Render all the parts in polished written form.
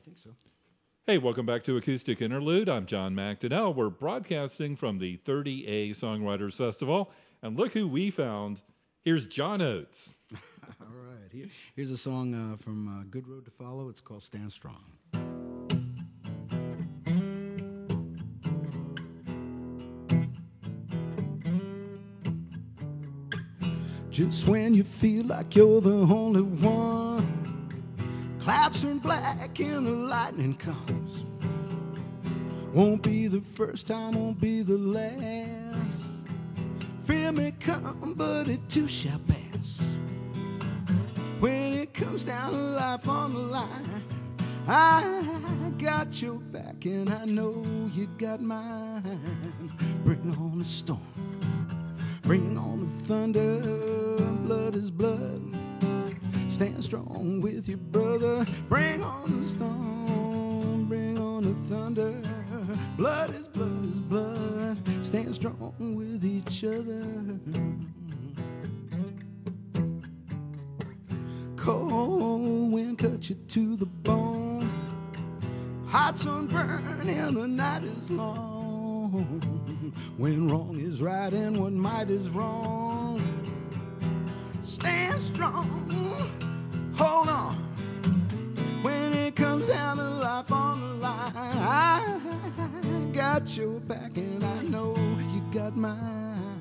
think so. Hey, welcome back to Acoustic Interlude. I'm John McDonnell. We're broadcasting from the 30A Songwriters Festival. And look who we found. Here's John Oates. All right. Here's a song from Good Road to Follow. It's called Stand Strong. Just when you feel like you're the only one, clouds turn black and the lightning comes. Won't be the first time, won't be the last. Fear may come, but it too shall pass. When it comes down to life on the line, I got your back and I know you got mine. Bring on the storm, bring on the thunder. Blood is blood. Stand strong with your brother. Bring on the storm, bring on the thunder. Blood is blood is blood. Stand strong with each other. Cold wind cut you to the bone. Hot sun burn and the night is long. When wrong is right and what might is wrong. Stand strong, hold on. When it comes down to life on the line, I got your back and I know you got mine.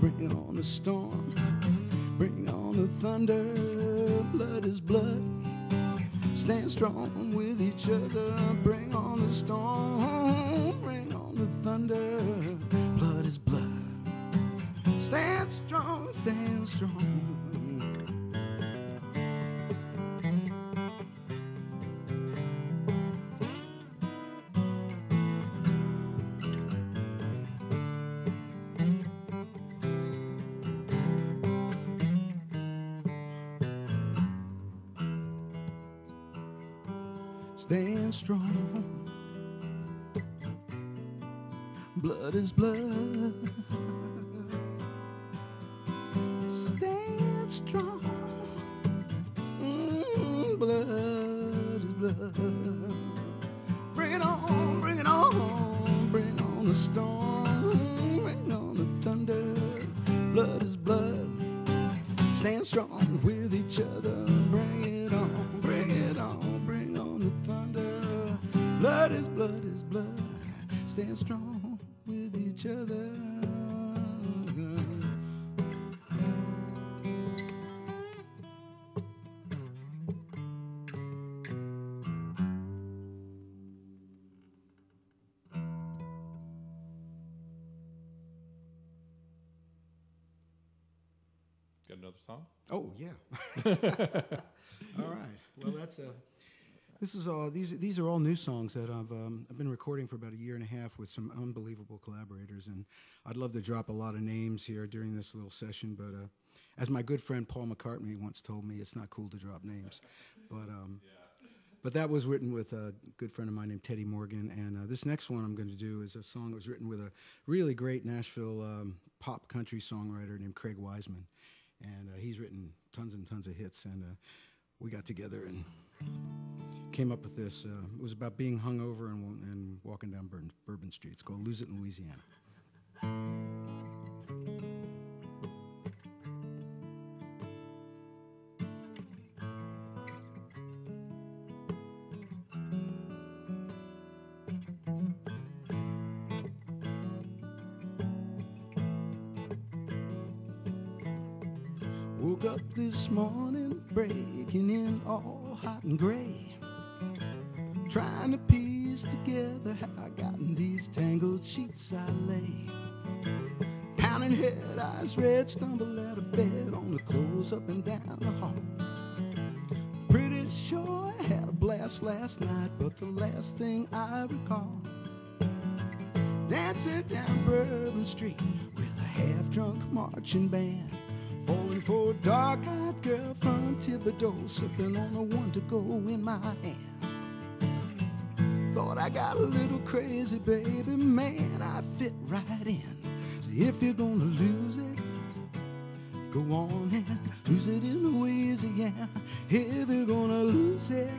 Bring on the storm, bring on the thunder. Blood is blood. Stand strong with each other. Bring on the storm, bring on the thunder. Blood is blood. Stand strong, stand strong. Stand strong. Blood is blood. Stand strong. Blood is blood. Bring it on, bring it on. Bring on the storm. Bring on the thunder. Blood is blood. Stand strong with each other. Bring it on, bring it on. Bring on the thunder. Blood is blood is blood. Stand strong with each other. Got another song? Oh yeah. All right. Well, these are all new songs that I've been recording for about a year and a half with some unbelievable collaborators, and I'd love to drop a lot of names here during this little session, but as my good friend Paul McCartney once told me, it's not cool to drop names. But that was written with a good friend of mine named Teddy Morgan, and this next one I'm going to do is a song that was written with a really great Nashville pop country songwriter named Craig Wiseman. And he's written tons and tons of hits, and we got together and came up with this. It was about being hungover and walking down Bourbon Street. It's called Lose It in Louisiana. Woke up this morning, breaking in all hot and gray, trying to piece together how I got in these tangled sheets I lay. Pounding head, eyes red, stumble out of bed on the clothes up and down the hall. Pretty sure I had a blast last night, but the last thing I recall, dancing down Bourbon Street with a half-drunk marching band. Falling for a dark-eyed girl from Thibodeau, sipping on a one-to-go in my hand. Thought I got a little crazy, baby, man, I fit right in. So if you're gonna lose it, go on and lose it in Louisiana. If you're gonna lose it,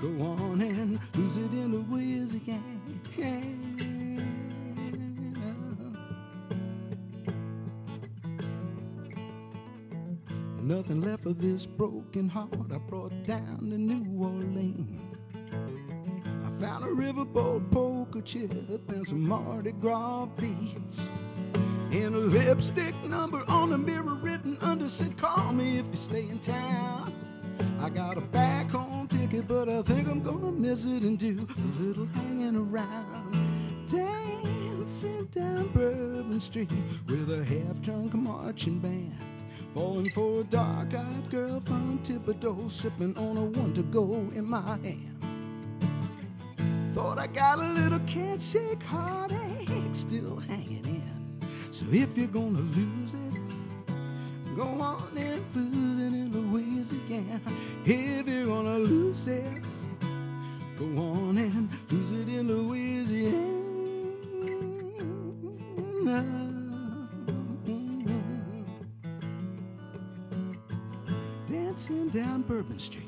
Go on and lose it in Louisiana. Nothing left of this broken heart I brought down to New Orleans. I found a riverboat poker chip and some Mardi Gras beats, and a lipstick number on the mirror written under said, call me if you stay in town. I got a back home ticket, but I think I'm gonna miss it and do a little hanging around. Dancing down Bourbon Street with a half-drunk marching band, falling for a dark-eyed girl from Thibodeau, sipping on a one-to-go in my hand. Thought I got a little can't shake heartache still hanging in. So if you're gonna lose it, go on and lose it in Louisiana. If you're gonna lose it, go on and lose it in Louisiana. Dancing down Bourbon Street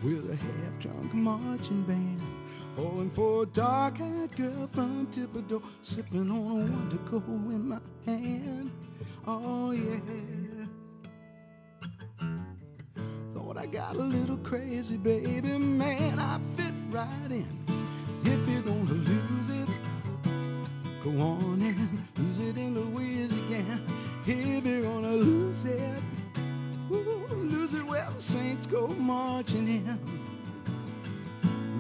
with a half-drunk marching band, falling for a dark-eyed girl from Thibodeau, sipping on a one-to-go in my hand. Oh yeah. Thought I got a little crazy, baby, man, I fit right in. If you're gonna lose it, go on and lose it in Louisiana. If you're gonna lose it, lose it where the saints go marching in.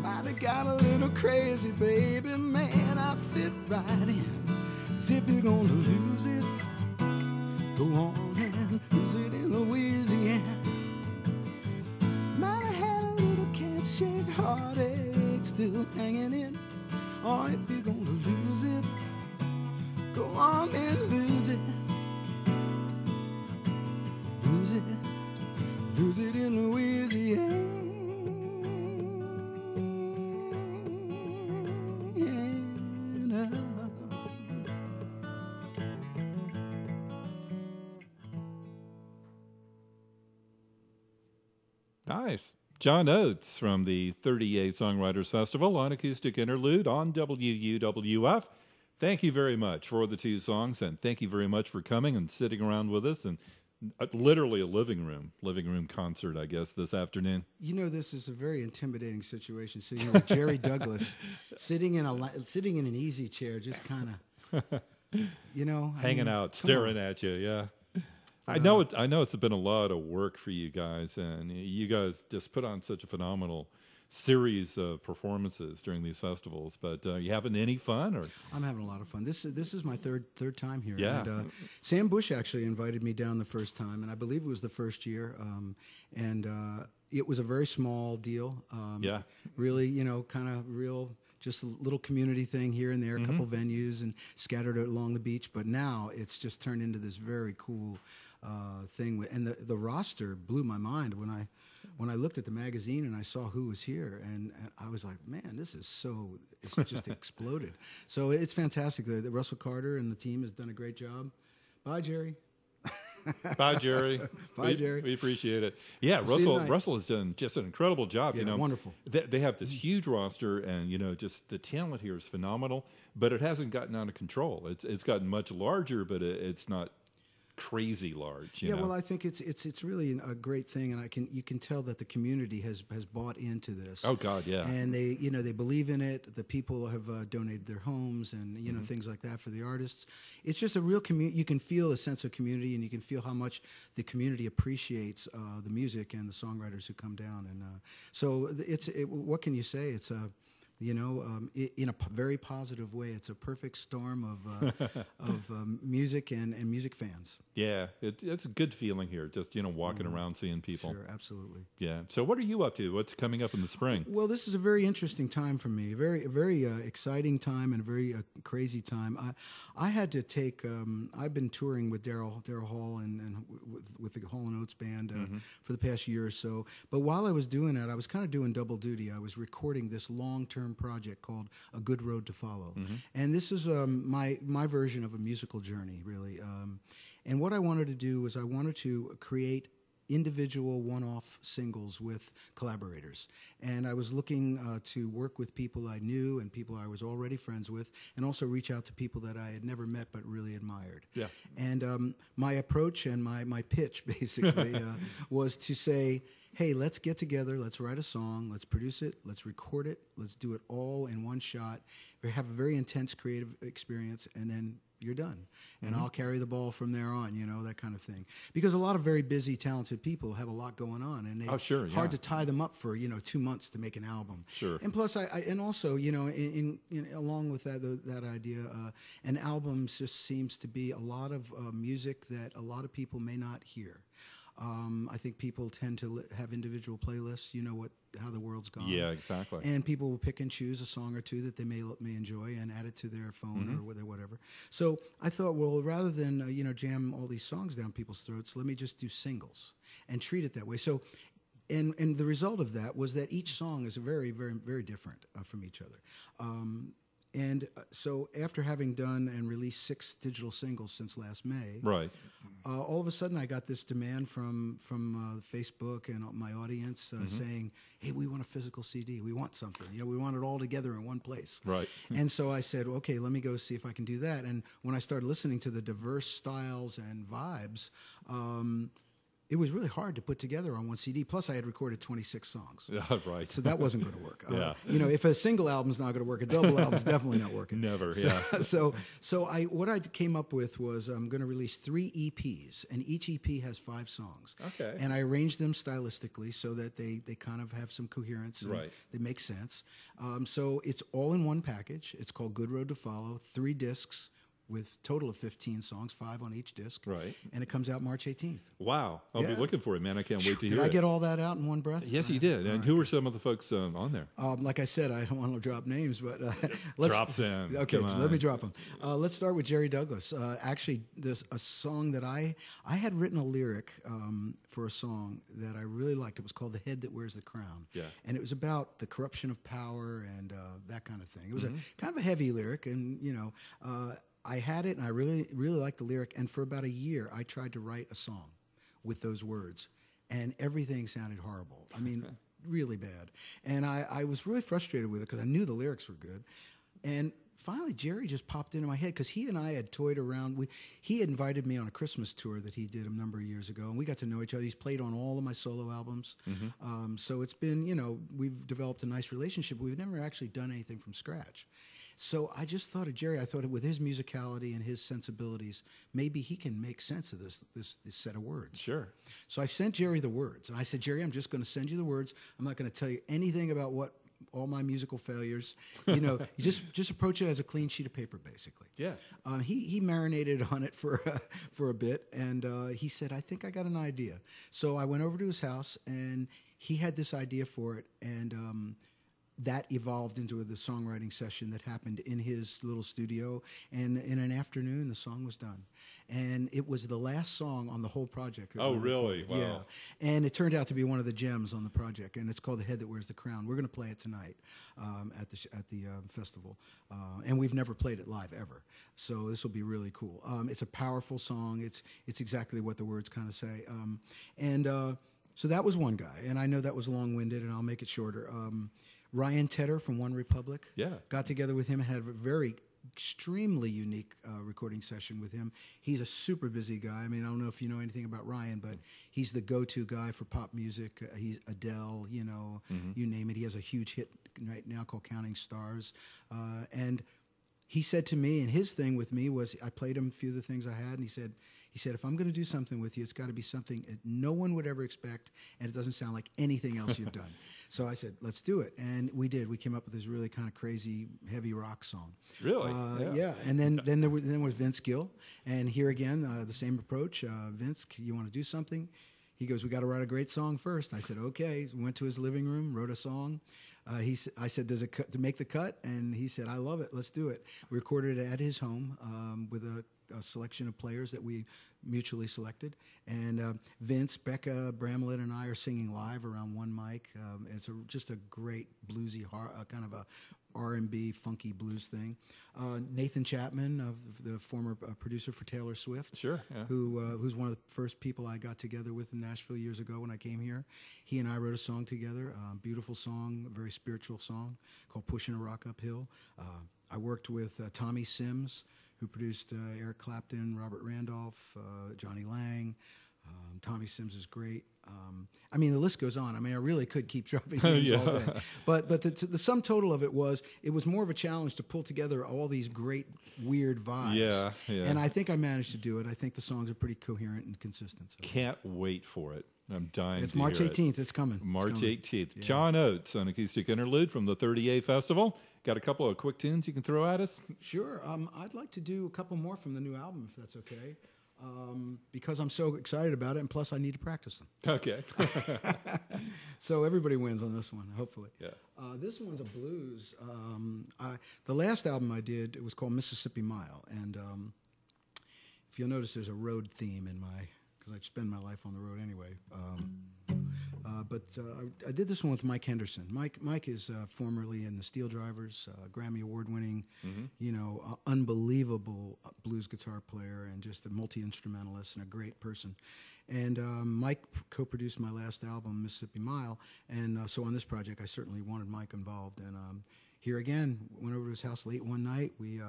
Might have got a little crazy, baby, man, I fit right in. 'Cause if you're gonna lose it, go on and lose it in Louisiana. Might have had a little can't shake heartache still hanging in. Or if you're gonna lose it, go on and lose it. Lose it, lose it in Louisiana. Nice. John Oates from the 38 Songwriters Festival on Acoustic Interlude on WUWF. Thank you very much for the two songs, and thank you very much for coming and sitting around with us, and literally a living room concert, I guess, this afternoon. You know, this is a very intimidating situation, sitting here with Jerry Douglas, sitting in an easy chair, just kind of, you know, hanging out, staring at you. Yeah. I know it's been a lot of work for you guys, and you guys just put on such a phenomenal series of performances during these festivals. But you having any fun? Or I'm having a lot of fun. This is my third time here. Yeah. And, Sam Bush actually invited me down the first time, and I believe it was the first year. It was a very small deal. Yeah. Really, you know, kind of real. Just a little community thing here and there, a couple venues and scattered along the beach. But now it's just turned into this very cool thing. And the roster blew my mind when I looked at the magazine and I saw who was here. And I was like, man, it's just exploded. So it's fantastic. The Russell Carter and the team has done a great job. Bye, Jerry. Bye, Jerry. Bye, Jerry. We appreciate it. Yeah, Russell has done just an incredible job. Yeah, you know, wonderful. They have this huge roster, and you know, just the talent here is phenomenal. But it hasn't gotten out of control. It's gotten much larger, but it's not crazy large. You know? Well, I think it's really a great thing, and you can tell that the community has bought into this. Oh God, yeah. And they believe in it. The people have donated their homes and things like that for the artists. It's just a real community. You can feel a sense of community, and you can feel how much the community appreciates the music and the songwriters who come down. And so what can you say? It's in a very positive way. It's a perfect storm of music and music fans. Yeah, it's a good feeling here, just, walking around, seeing people. Sure, absolutely. Yeah. So what are you up to? What's coming up in the spring? Well, this is a very interesting time for me, a very exciting time and a very crazy time. I had to take, I've been touring with Daryl Hall and with the Hall & Oates band for the past year or so. But while I was doing that, I was kind of doing double duty. I was recording this long-term project called A Good Road to Follow. And this is my version of a musical journey, really. And what I wanted to do was I wanted to create individual one-off singles with collaborators. And I was looking to work with people I knew and people I was already friends with, and also reach out to people that I had never met but really admired. Yeah. And my approach and my pitch basically was to say, hey, let's get together, let's write a song, let's produce it, let's record it, let's do it all in one shot, have a very intense creative experience, and then you're done. And I'll carry the ball from there on, you know, that kind of thing. Because a lot of very busy, talented people have a lot going on, and it's hard to tie them up for, 2 months to make an album. Sure. And plus, and also, in along with that idea, an album just seems to be a lot of music that a lot of people may not hear. I think people tend to have individual playlists, how the world's gone. Yeah, exactly. And people will pick and choose a song or two that they may enjoy and add it to their phone or whatever. So I thought, well, rather than, jam all these songs down people's throats, let me just do singles and treat it that way. So, and the result of that was that each song is very, very, very different from each other. So after having done and released 6 digital singles since last May, right, all of a sudden I got this demand from Facebook and my audience saying, hey, we want a physical CD. We want something. We want it all together in one place. Right. And so I said, okay, let me go see if I can do that. And when I started listening to the diverse styles and vibes, it was really hard to put together on one CD. Plus, I had recorded 26 songs. Yeah, right. So that wasn't going to work. Yeah. If a single album's not going to work, a double album's definitely not working. Never, So what I came up with was I'm going to release 3 EPs, and each EP has 5 songs. Okay. And I arranged them stylistically so that they kind of have some coherence. And right. They make sense. So it's all in one package. It's called Good Road to Follow, 3 discs, with total of 15 songs, 5 on each disc. Right. And it comes out March 18th. Wow. I'll be looking for it, man. I can't wait to hear it. Did I get all that out in one breath? Yes, you did. And who are some of the folks on there? Like I said, I don't want to drop names, but drop them. Okay, let me drop them. Let's start with Jerry Douglas. Actually, a song that I had written a lyric for a song that I really liked. It was called "The Head That Wears the Crown." Yeah. And it was about the corruption of power and that kind of thing. It was a kind of a heavy lyric, and I had it, and I really, really liked the lyric. And for about a year, I tried to write a song with those words, and everything sounded horrible. I mean, really bad. And I was really frustrated with it because I knew the lyrics were good. And finally, Jerry just popped into my head because he and I had toyed around. He had invited me on a Christmas tour that he did a number of years ago, and we got to know each other. He's played on all of my solo albums. So it's been, we've developed a nice relationship. We've never actually done anything from scratch. So I just thought of Jerry. I thought with his musicality and his sensibilities, maybe he can make sense of this set of words. Sure. So I sent Jerry the words, and I said, Jerry, I'm just going to send you the words. I'm not going to tell you anything about all my musical failures. You just approach it as a clean sheet of paper, basically. Yeah. He marinated on it for a bit, and he said, I think I got an idea. So I went over to his house, and he had this idea for it, and that evolved into the songwriting session that happened in his little studio. And in an afternoon, the song was done. And it was the last song on the whole project. Oh, really? Wow. Yeah. And it turned out to be one of the gems on the project. And it's called The Head That Wears the Crown. We're going to play it tonight at the festival. And we've never played it live ever. So this will be really cool. It's a powerful song. It's exactly what the words kind of say. So that was one guy. And I know that was long-winded, and I'll make it shorter. Ryan Tedder from One Republic. Yeah. Got together with him and had a very extremely unique recording session with him. He's a super busy guy. I mean, I don't know if you know anything about Ryan, but he's the go-to guy for pop music. He's Adele, you name it. He has a huge hit right now called Counting Stars. And he said to me, and his thing with me was, I played him a few of the things I had, and he said, if I'm going to do something with you, it's got to be something that no one would ever expect, and it doesn't sound like anything else you've done. So I said, let's do it. And we did. We came up with this really kind of crazy, heavy rock song. Really? Yeah. And then there was Vince Gill. And here again, the same approach. Vince, you want to do something? He goes, we got to write a great song first. I said, okay. So we went to his living room, wrote a song. I said, does it cut to make the cut? And he said, I love it. Let's do it. We recorded it at his home with a a selection of players that we mutually selected. And Vince, Becca, Bramlett, and I are singing live around one mic. It's just a great bluesy, kind of a R&B, funky blues thing. Nathan Chapman, of the former producer for Taylor Swift, Sure, yeah. who's one of the first people I got together with in Nashville years ago when I came here. He and I wrote a song together, beautiful song, a very spiritual song called Pushing a Rock Uphill. I worked with Tommy Sims, who produced Eric Clapton, Robert Randolph, Johnny Lang. Tommy Sims is great. I mean, the list goes on. I mean, I really could keep dropping names all day. But the sum total of it was more of a challenge to pull together all these great, weird vibes. Yeah. And I think I managed to do it. I think the songs are pretty coherent and consistent. So. Can't wait for it. I'm dying It's to March hear 18th. It's coming. March 18th. Yeah. John Oates on Acoustic Interlude from the 38 Festival. Got a couple of quick tunes you can throw at us? Sure. I'd like to do a couple more from the new album, if that's okay. Because I'm so excited about it, and plus I need to practice them. Okay. So everybody wins on this one, hopefully. Yeah. This one's a blues. The last album I did, it was called Mississippi Mile, and if you'll notice, there's a road theme in because I spend my life on the road anyway. But I did this one with Mike Henderson. Mike is formerly in the Steel Drivers, Grammy Award-winning, unbelievable blues guitar player and just a multi-instrumentalist and a great person. And Mike co-produced my last album, Mississippi Mile, and so on this project, I certainly wanted Mike involved. And here again, went over to his house late one night. We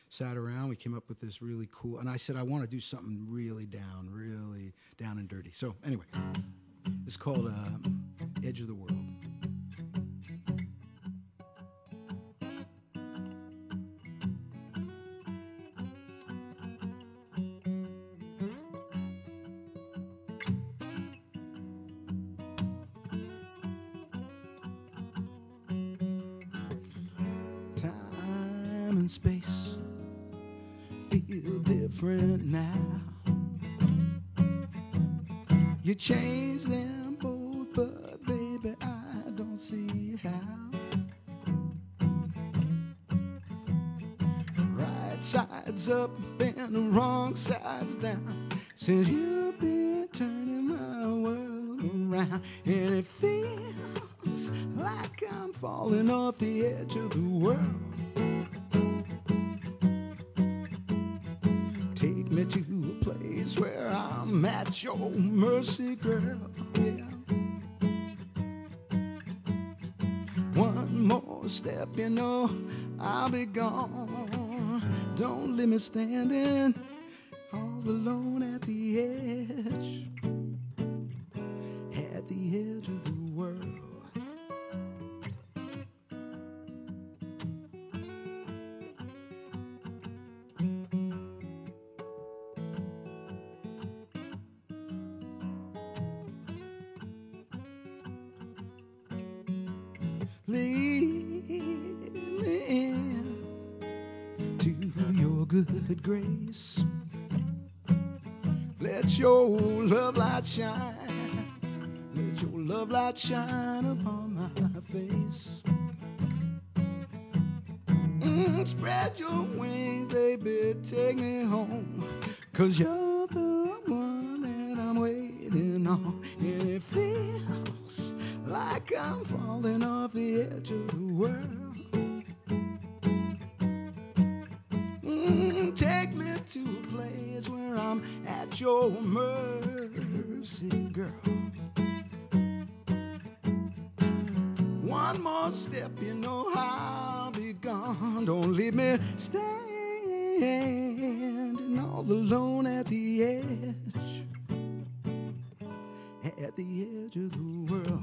sat around. We came up with this really cool, and I said, I want to do something really down and dirty. So anyway. It's called Edge of the World. Time and space feel different now. You change them both, but baby, I don't see how. Right side's up and the wrong side's down. Since you've been turning my world around, and it feels like I'm falling off the edge of the world. Take me to a place where I'm at your mercy, girl. Yeah. One more step, I'll be gone. Don't leave me standing all alone at the edge of the world. Lead me in to your good grace. Let your love light shine. Let your love light shine upon my face. Spread your wings, baby, take me home. 'Cause you're the one that I'm waiting on. And it feels like I'm falling off the edge of the world. Take me to a place where I'm at your mercy, girl. One more step, I'll be gone. Don't leave me standing all alone at the edge of the world.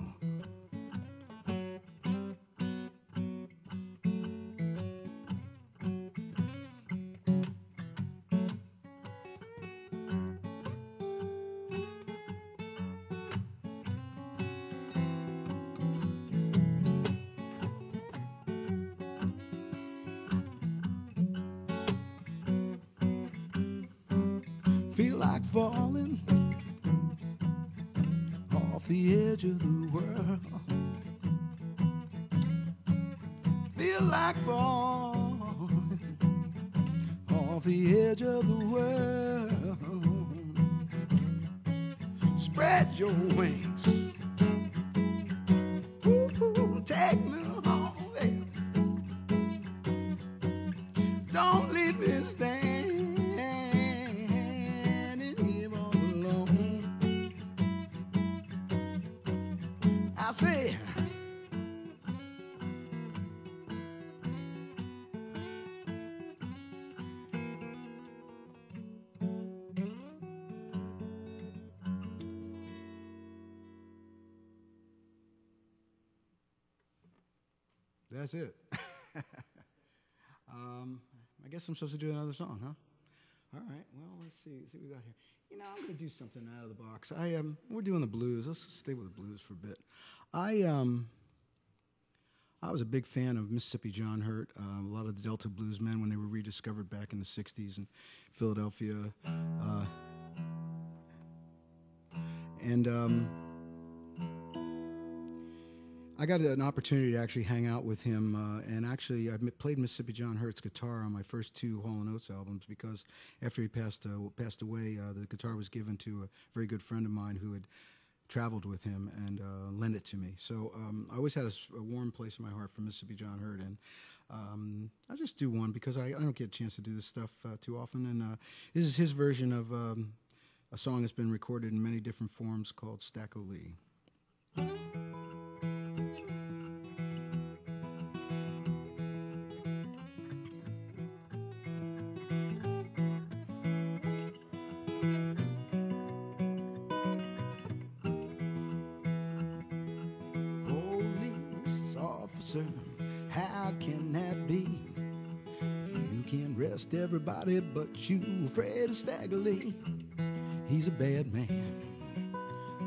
Feel like falling off the edge of the world. Feel like falling off the edge of the world. Spread your wings. Ooh, take me home, baby. Don't leave me standing here all alone. I say, that's it. I guess I'm supposed to do another song, huh? All right. Well, let's see what we got here. You know, I'm going to do something out of the box. We're doing the blues. Let's stay with the blues for a bit. I was a big fan of Mississippi John Hurt. A lot of the Delta blues men when they were rediscovered back in the '60s in Philadelphia, and I got an opportunity to actually hang out with him, and actually I played Mississippi John Hurt's guitar on my first two Hall & Oates albums because after he passed away, the guitar was given to a very good friend of mine who had traveled with him and lent it to me. So I always had a warm place in my heart for Mississippi John Hurt, and I'll just do one because I don't get a chance to do this stuff too often, and this is his version of a song that's been recorded in many different forms called Stack-O-Lee. How can that be? You can rest everybody but you, afraid of Stagger Lee. He's a bad man,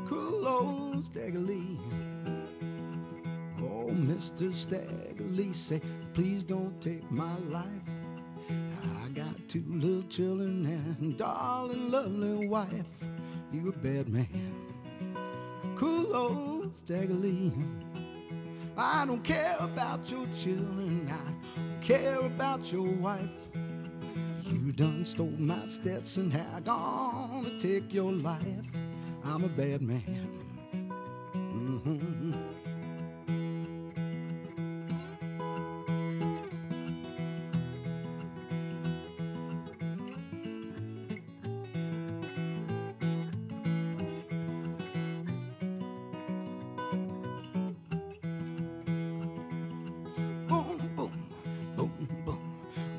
cruel old Stagger Lee. Oh, Mr. Stagger Lee, say, please don't take my life. I got two little children and darling, lovely wife. You a bad man, cruel old Stagger Lee. I don't care about your children, I don't care about your wife. You done stole my Stetson, how gonna take your life? I'm a bad man. Mm-hmm.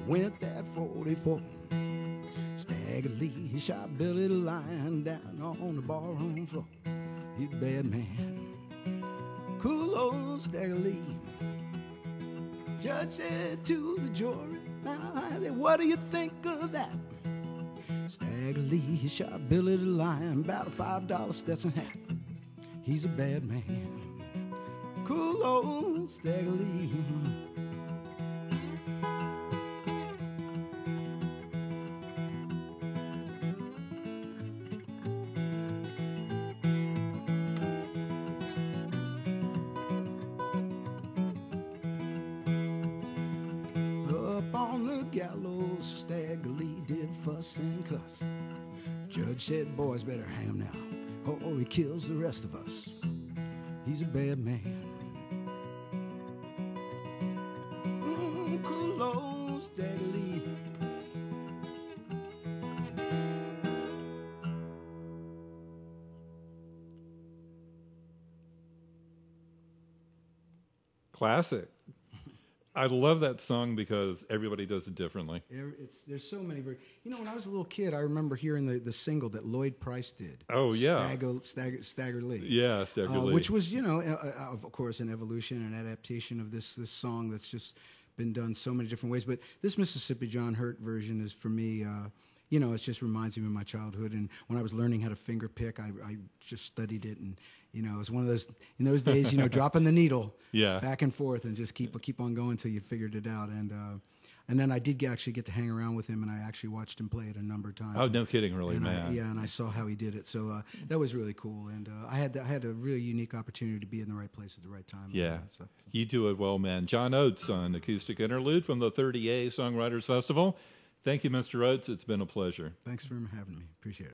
Went that 44. Stagger Lee shot Billy the Lion down on the barroom floor. He's a bad man, cool old Stagger Lee. Judge said to the jury, now what do you think of that? Stagger Lee shot Billy the Lion about a $5 Stetson hat. He's a bad man, cool old Stagger Lee. Gallows, Stagger Lee did fuss and cuss. Judge said, boys better hang him now, or he kills the rest of us. He's a bad man. Cool old Stagger Lee. Classic. I love that song because everybody does it differently. There's so many. You know, when I was a little kid, I remember hearing the single that Lloyd Price did. Oh, yeah. Stagger Lee. Yeah, Stagger Lee. Which was, you know, of course, an evolution and adaptation of this song that's just been done so many different ways. But this Mississippi John Hurt version is, for me, you know, it just reminds me of my childhood. And when I was learning how to finger pick, I just studied it. And, you know, it was one of those, in those days, you know, dropping the needle back and forth and just keep on going until you figured it out. And then I did actually get to hang around with him, and I actually watched him play it a number of times. Oh, no kidding, really, man. And I saw how he did it. So that was really cool. And I had a really unique opportunity to be in the right place at the right time. Yeah, you do it well, man. John Oates on Acoustic Interlude from the 30A Songwriters Festival. Thank you, Mr. Oates. It's been a pleasure. Thanks for having me. Appreciate it.